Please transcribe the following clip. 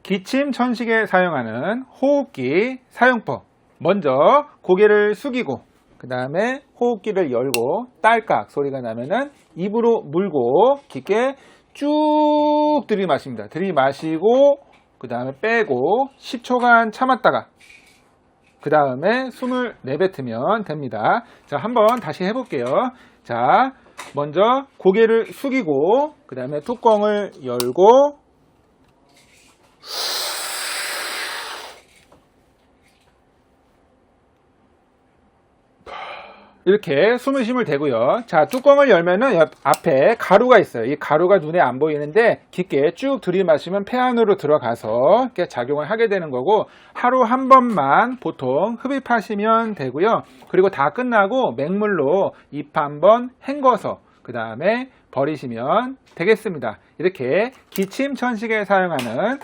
기침 천식에 사용하는 호흡기 사용법. 먼저 고개를 숙이고 그 다음에 호흡기를 열고 딸깍 소리가 나면은 입으로 물고 깊게 쭉 들이마십니다. 들이마시고 그 다음에 빼고 10초간 참았다가 그 다음에 숨을 내뱉으면 됩니다. 자, 한번 다시 해볼게요. 자, 먼저 고개를 숙이고 그 다음에 뚜껑을 열고 이렇게 숨을 쉬면 되고요. 자, 뚜껑을 열면은 옆 앞에 가루가 있어요. 이 가루가 눈에 안 보이는데 깊게 쭉 들이마시면 폐 안으로 들어가서 이렇게 작용을 하게 되는 거고, 하루 한 번만 보통 흡입하시면 되고요. 그리고 다 끝나고 맹물로 입 한번 헹궈서 그 다음에 버리시면 되겠습니다. 이렇게 기침 천식에 사용하는